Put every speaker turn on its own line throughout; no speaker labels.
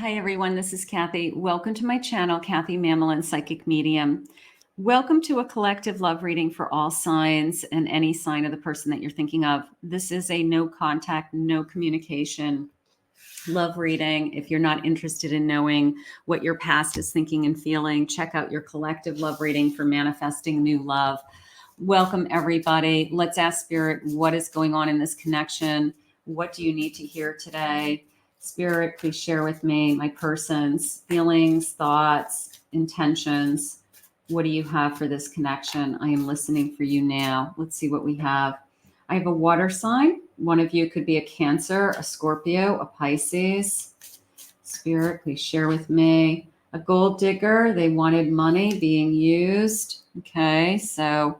Hi, everyone. This is Kathy. Welcome to my channel, Kathy Mamelin, Psychic Medium. Welcome to a collective love reading for all signs and any sign of the person that you're thinking of. This is a no contact, no communication love reading. If you're not interested in knowing what your past is thinking and feeling, check out your collective love reading for manifesting new love. Welcome, everybody. Let's ask Spirit, what is going on in this connection? What do you need to hear today? Spirit, please share with me my person's feelings, thoughts, intentions. What do you have for this connection? I am listening for you now. Let's see what we have. I have a water sign. One of you could be a Cancer, a Scorpio, a Pisces. Spirit, please share with me. A gold digger. They wanted money being used. Okay, so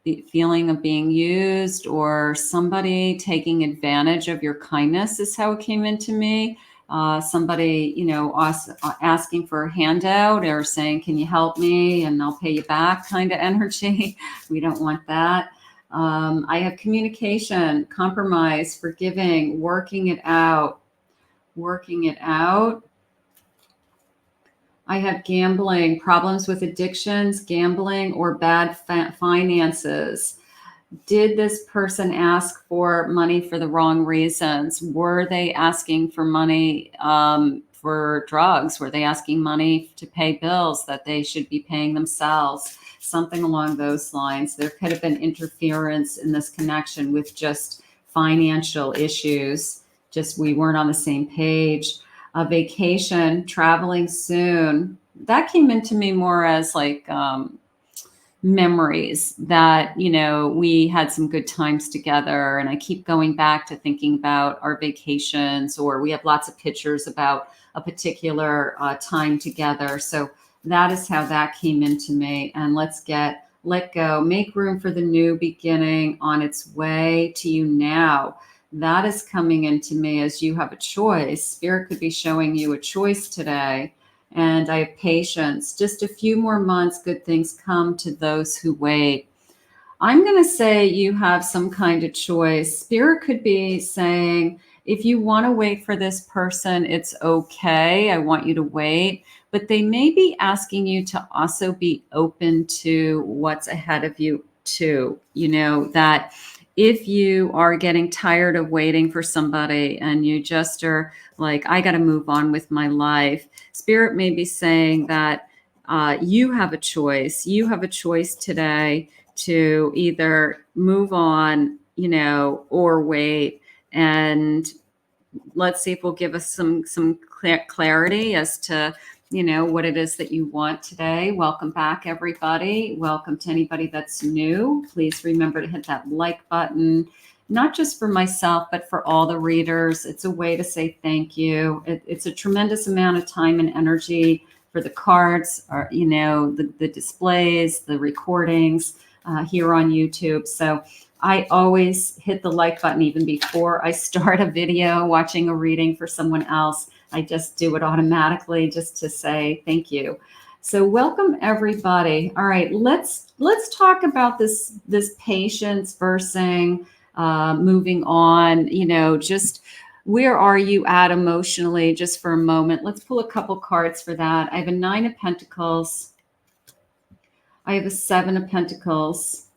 the feeling of being used or somebody taking advantage of your kindness is how it came into me. Somebody, asking for a handout or saying, can you help me and I'll pay you back kind of energy. We don't want that. I have communication, compromise, forgiving, working it out. I have gambling, problems with addictions, gambling, or bad finances. Did this person ask for money for the wrong reasons? Were they asking for money for drugs? Were they asking money to pay bills that they should be paying themselves? Something along those lines. There could have been interference in this connection with just financial issues. Just we weren't on the same page. A vacation, traveling soon. That came into me more as like memories that, we had some good times together. And I keep going back to thinking about our vacations, or we have lots of pictures about a particular time together. So that is how that came into me. And let go, make room for the new beginning on its way to you now. That is coming into me as you have a choice. Spirit could be showing you a choice today. And I have patience. Just a few more months, good things come to those who wait. I'm going to say you have some kind of choice. Spirit could be saying, if you want to wait for this person, it's okay. I want you to wait. But they may be asking you to also be open to what's ahead of you too. That if you are getting tired of waiting for somebody and you just are like, I got to move on with my life, Spirit may be saying that you have a choice. You have a choice today to either move on, or wait. And let's see if we'll give us some clarity as to, what it is that you want today. Welcome back, everybody. Welcome to anybody that's new. Please remember to hit that like button, not just for myself, but for all the readers. It's a way to say thank you. It's a tremendous amount of time and energy for the cards, or, the displays, the recordings here on YouTube. So I always hit the like button even before I start a video, watching a reading for someone else. I just do it automatically just to say thank you. So welcome, everybody. All right, let's talk about this patience versus moving on. Just where are you at emotionally? Just for a moment, let's pull a couple cards for that. I have a 9 of Pentacles. I have a 7 of Pentacles.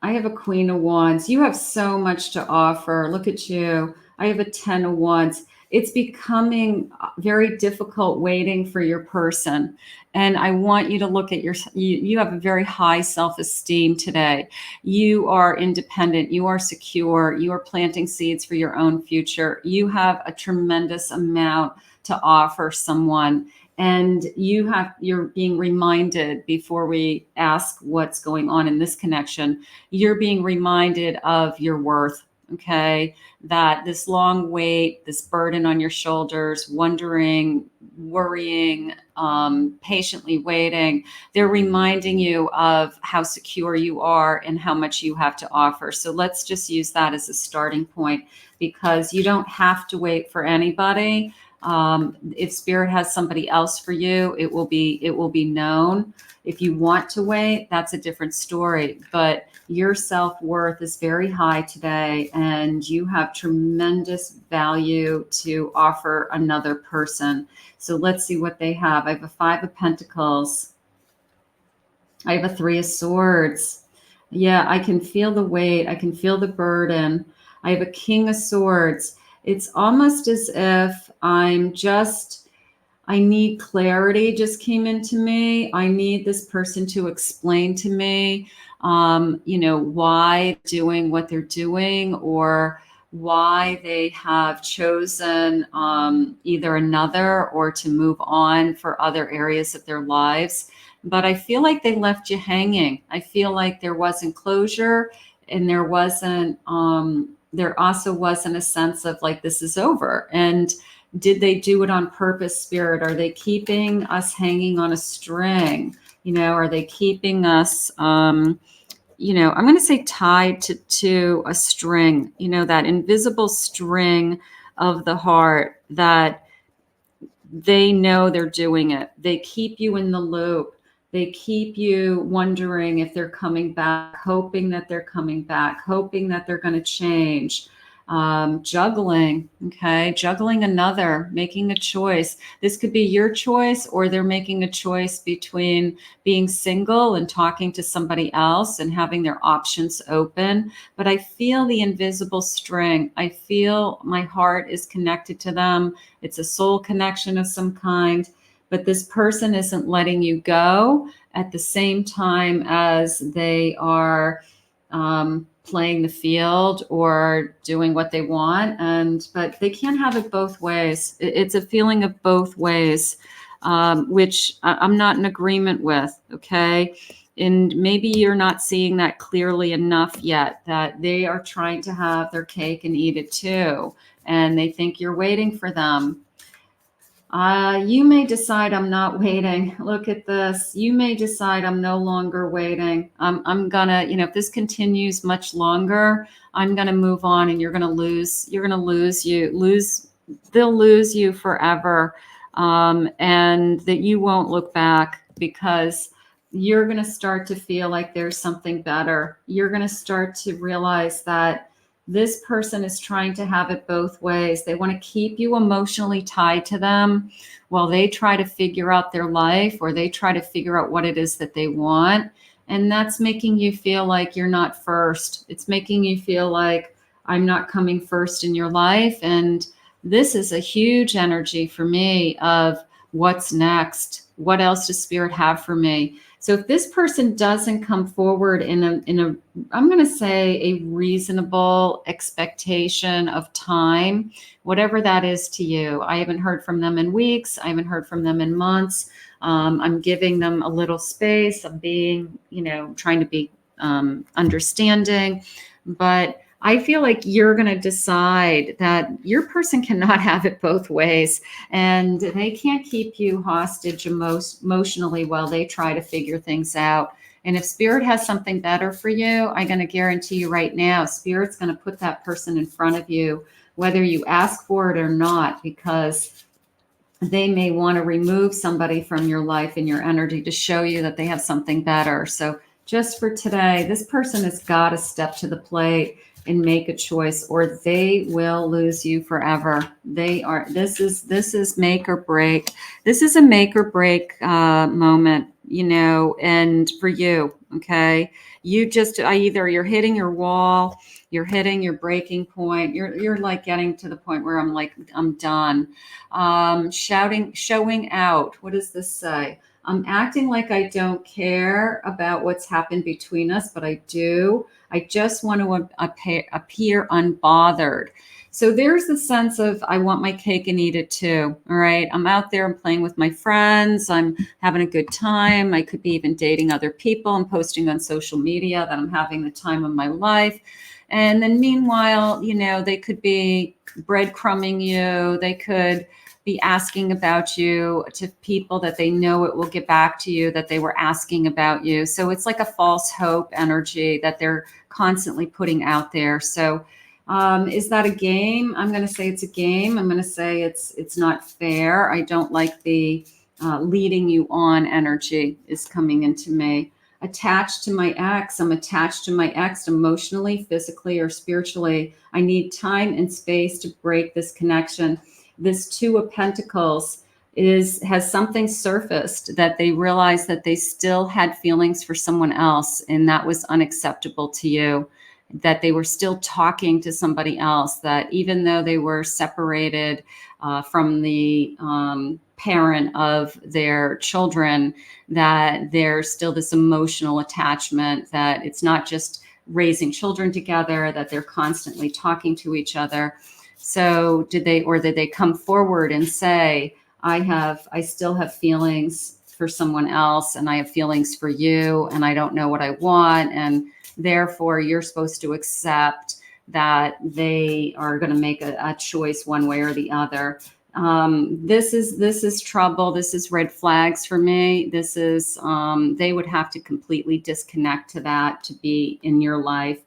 I have a Queen of Wands. You have so much to offer. Look at you. I have a 10 of Wands. It's becoming very difficult waiting for your person. And I want you to look at you have a very high self-esteem today. You are independent. You are secure. You are planting seeds for your own future. You have a tremendous amount to offer someone. And you're being reminded, before we ask what's going on in this connection, you're being reminded of your worth. Okay, that this long wait, this burden on your shoulders, wondering, worrying, patiently waiting, they're reminding you of how secure you are and how much you have to offer. So let's just use that as a starting point, because you don't have to wait for anybody. If spirit has somebody else for you, it will be known. If you want to wait, that's a different story. But your self-worth is very high today, and you have tremendous value to offer another person. So let's see what they have. I have a 5 of Pentacles. I have a 3 of Swords. Yeah, I can feel the weight. I can feel the burden. I have a King of Swords. It's almost as if I need clarity just came into me. I need this person to explain to me, why doing what they're doing, or why they have chosen either another or to move on for other areas of their lives. But I feel like they left you hanging. I feel like there wasn't closure, and there also wasn't a sense of like, this is over. And did they do it on purpose, Spirit? Are they keeping us hanging on a string? Are they keeping us, I'm going to say tied to a string, that invisible string of the heart that they know they're doing it. They keep you in the loop. They keep you wondering if they're coming back, hoping that they're coming back, hoping that they're going to change. Juggling another, making a choice. This could be your choice, or they're making a choice between being single and talking to somebody else and having their options open. But I feel the invisible string. I feel my heart is connected to them. It's a soul connection of some kind, but this person isn't letting you go at the same time as they are playing the field or doing what they want. But they can't have it both ways. It's a feeling of both ways, which I'm not in agreement with. Okay. And maybe you're not seeing that clearly enough yet, that they are trying to have their cake and eat it too. And they think you're waiting for them. You may decide I'm not waiting. Look at this. You may decide I'm no longer waiting. I'm gonna, if this continues much longer, I'm gonna move on, and they'll lose you forever. And that you won't look back, because you're gonna start to feel like there's something better. You're gonna start to realize that this person is trying to have it both ways. They want to keep you emotionally tied to them while they try to figure out their life, or they try to figure out what it is that they want. And that's making you feel like you're not first. It's making you feel like I'm not coming first in your life. And this is a huge energy for me of what's next. What else does Spirit have for me? So if this person doesn't come forward in a I'm going to say a reasonable expectation of time, whatever that is to you. I haven't heard from them in weeks. I haven't heard from them in months. I'm giving them a little space. I'm being, trying to be understanding, but I feel like you're going to decide that your person cannot have it both ways, and they can't keep you hostage emotionally while they try to figure things out. And if Spirit has something better for you, I'm going to guarantee you right now, Spirit's going to put that person in front of you, whether you ask for it or not, because they may want to remove somebody from your life and your energy to show you that they have something better. So just for today, this person has got to step to the plate and make a choice, or they will lose you forever. This is make or break. This is a make or break moment, and for you, okay? Either you're hitting your wall, you're hitting your breaking point. You're like getting to the point where I'm done. Showing out. What does this say? I'm acting like I don't care about what's happened between us, but I do. I just want to appear unbothered. So there's the sense of, I want my cake and eat it too. All right. I'm out there, I'm playing with my friends. I'm having a good time. I could be even dating other people. I'm posting on social media that I'm having the time of my life. And then meanwhile, they could be breadcrumbing you. They could be asking about you to people that they know it will get back to you, that they were asking about you. So it's like a false hope energy that they're constantly putting out there. So Is that a game? I'm going to say it's a game. I'm going to say it's not fair. I don't like the leading you on energy is coming into me. Attached to my ex. I'm attached to my ex emotionally, physically, or spiritually. I need time and space to break this connection. This Two of Pentacles has something surfaced that they realized that they still had feelings for someone else, and that was unacceptable to you, that they were still talking to somebody else, that even though they were separated from the parent of their children, that there's still this emotional attachment, that it's not just raising children together, that they're constantly talking to each other. So did they come forward and say, I still have feelings for someone else, and I have feelings for you, and I don't know what I want, and therefore you're supposed to accept that they are going to make a choice one way or the other. This is trouble. This is red flags for me. This is they would have to completely disconnect to that to be in your life.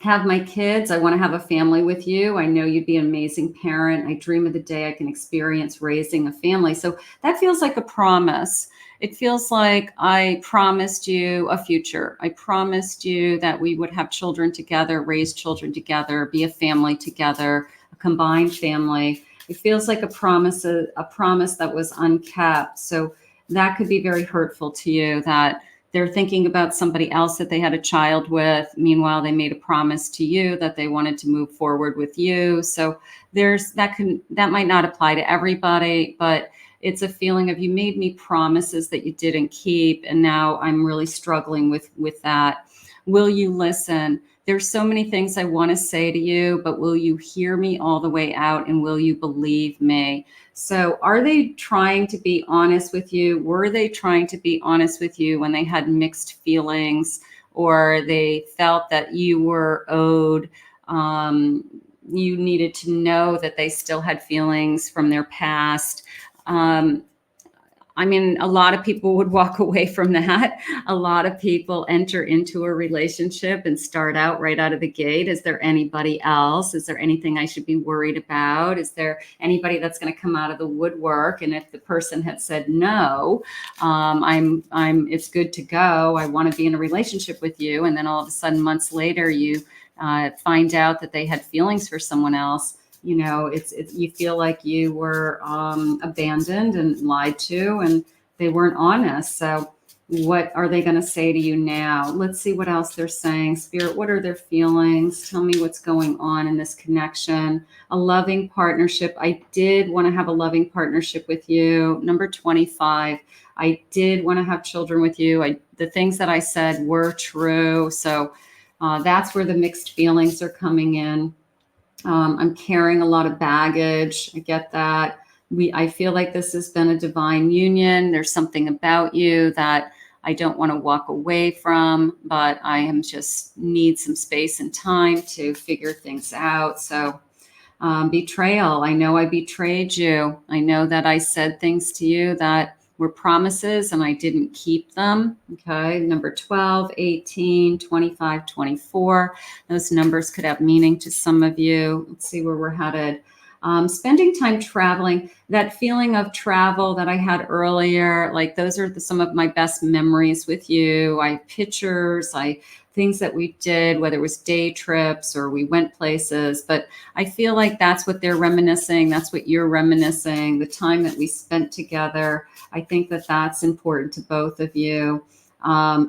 Have my kids. I want to have a family with you. I know you'd be an amazing parent. I dream of the day I can experience raising a family. So that feels like a promise. It feels like I promised you a future. I promised you that we would have children together, raise children together, be a family together, a combined family. It feels like a promise that was unkept. So that could be very hurtful to you, that they're thinking about somebody else that they had a child with. Meanwhile, they made a promise to you that they wanted to move forward with you. So that might not apply to everybody, but it's a feeling of, you made me promises that you didn't keep, and now I'm really struggling with that. Will you listen? There's so many things I want to say to you, but will you hear me all the way out, and will you believe me? So are they trying to be honest with you? Were they trying to be honest with you when they had mixed feelings, or they felt that you were owed? You needed to know that they still had feelings from their past. I mean, a lot of people would walk away from that. A lot of people enter into a relationship and start out right out of the gate. Is there anybody else? Is there anything I should be worried about? Is there anybody that's going to come out of the woodwork? And if the person had said no, it's good to go. I want to be in a relationship with you. And then all of a sudden, months later, you find out that they had feelings for someone else. You know, it's you feel like you were abandoned and lied to, and they weren't honest. So what are they going to say to you now? Let's see what else they're saying. Spirit, what are their feelings? Tell me what's going on in this connection. A loving partnership. I did want to have a loving partnership with you. Number 25. I did want to have children with you. The things that I said were true. So that's where the mixed feelings are coming in. I'm carrying a lot of baggage. I get that. I feel like this has been a divine union. There's something about you that I don't want to walk away from, but I am just need some space and time to figure things out. So betrayal. I know I betrayed you. I know that I said things to you that were promises and I didn't keep them. Okay. Number 12, 18, 25, 24. Those numbers could have meaning to some of you. Let's see where we're headed. Spending time traveling, that feeling of travel that I had earlier, like those are some of my best memories with you. I have pictures, things that we did, whether it was day trips or we went places, but I feel like that's what they're reminiscing. That's what you're reminiscing, the time that we spent together. I think that that's important to both of you.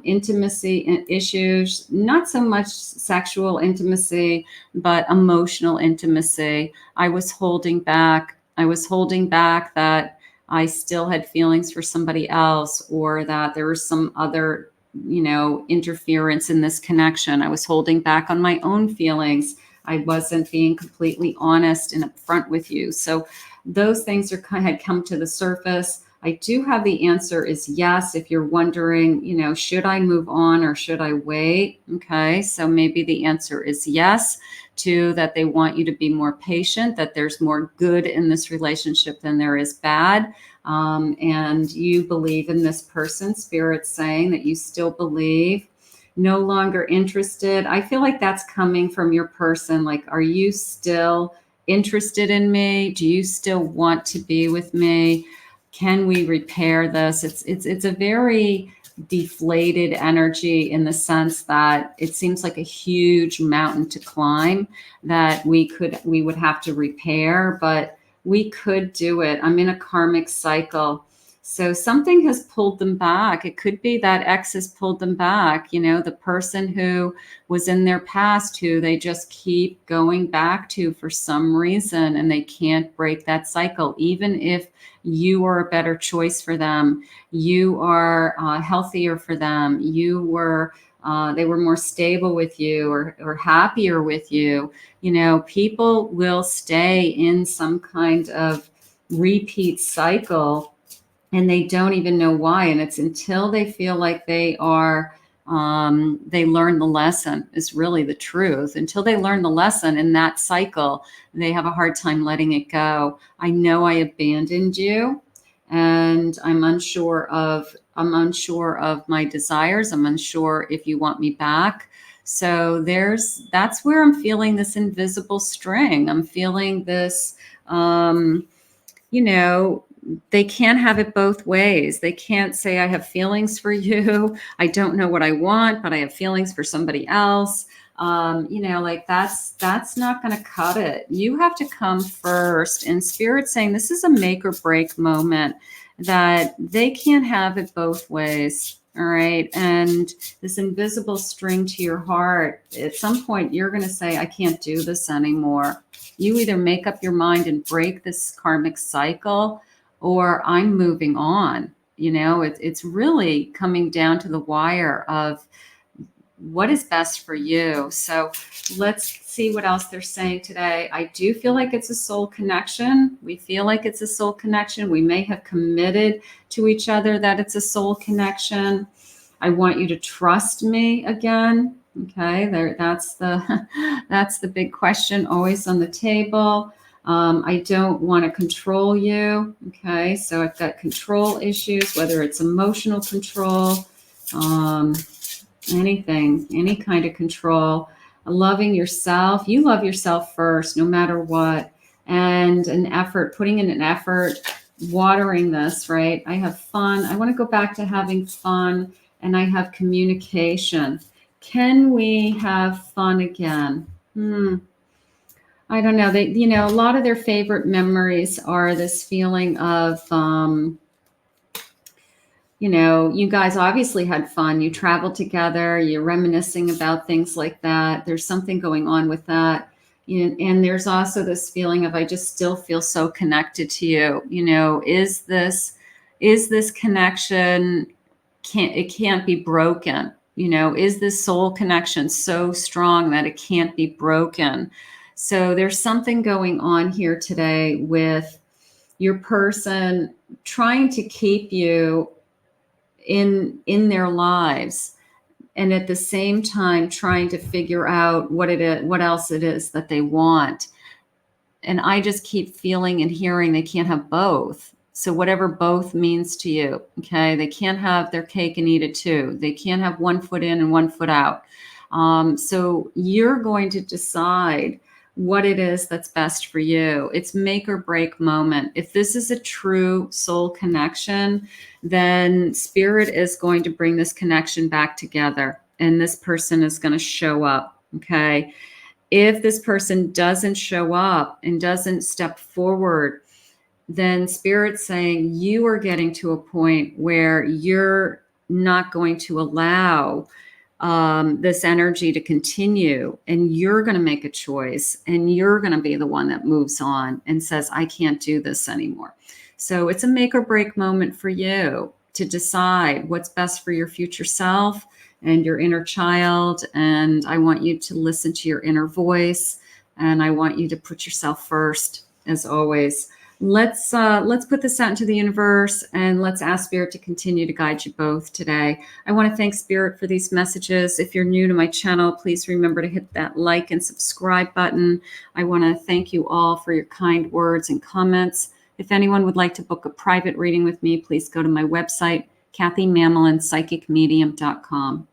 Intimacy issues, not so much sexual intimacy, but emotional intimacy. I was holding back that I still had feelings for somebody else, or that there was some other, interference in this connection. I was holding back on my own feelings. I wasn't being completely honest and upfront with you. So those things had come to the surface. I do have the answer is yes. If you're wondering, should I move on or should I wait? Okay. So maybe the answer is yes, to that they want you to be more patient, that there's more good in this relationship than there is bad. And you believe in this person. Spirit's saying that you still believe. no longer interested. I feel like that's coming from your person. Like, are you still interested in me? Do you still want to be with me? Can we repair this? It's a very deflated energy in the sense that it seems like a huge mountain to climb that we would have to repair, but we could do it. I'm in a karmic cycle. So something has pulled them back. It could be that X has pulled them back, the person who was in their past, who they just keep going back to for some reason, and they can't break that cycle. Even if you are a better choice for them, you are healthier for them, they were more stable with you or happier with you. People will stay in some kind of repeat cycle and they don't even know why. And it's until they feel like they learn the lesson is really the truth. Until they learn the lesson in that cycle, they have a hard time letting it go. I know I abandoned you, and I'm unsure of my desires. I'm unsure if you want me back. So that's where I'm feeling this invisible string. I'm feeling this, they can't have it both ways. They can't say, I have feelings for you. I don't know what I want, but I have feelings for somebody else. That's not going to cut it. You have to come first. And Spirit's saying this is a make or break moment, that they can't have it both ways. All right. And this invisible string to your heart, at some point, you're going to say, I can't do this anymore. You either make up your mind and break this karmic cycle, or I'm moving on. It's really coming down to the wire of what is best for you. So let's see what else they're saying today. I do feel like it's a soul connection. We feel like it's a soul connection. We may have committed to each other that it's a soul connection. I want you to trust me again. Okay, that's the big question always on the table. I don't want to control you. Okay, so I've got control issues, whether it's emotional control, anything, any kind of control. Loving yourself. You love yourself first, no matter what. And putting in an effort, watering this, right? I have fun. I want to go back to having fun, and I have communication. Can we have fun again? I don't know. A lot of their favorite memories are this feeling of, you guys obviously had fun. You traveled together. You're reminiscing about things like that. There's something going on with that. And there's also this feeling of, I just still feel so connected to you. Is this connection, can't be broken? Is this soul connection so strong that it can't be broken? So there's something going on here today with your person trying to keep you in their lives, and at the same time trying to figure out what else it is that they want. And I just keep feeling and hearing they can't have both. So whatever both means to you, okay, they can't have their cake and eat it too. They can't have one foot in and one foot out. So you're going to decide what it is that's best for you. It's make or break moment. If this is a true soul connection, then Spirit is going to bring this connection back together, and this person is going to show up. Okay. If this person doesn't show up and doesn't step forward, then Spirit's saying you are getting to a point where you're not going to allow this energy to continue, and you're going to make a choice, and you're going to be the one that moves on and says, I can't do this anymore. So it's a make or break moment for you to decide what's best for your future self and your inner child. And I want you to listen to your inner voice, and I want you to put yourself first, as always. Let's put this out into the universe, and let's ask Spirit to continue to guide you both today. I want to thank Spirit for these messages. If you're new to my channel, please remember to hit that like and subscribe button. I want to thank you all for your kind words and comments. If anyone would like to book a private reading with me, please go to my website, KathyMammelin, psychicmedium.com.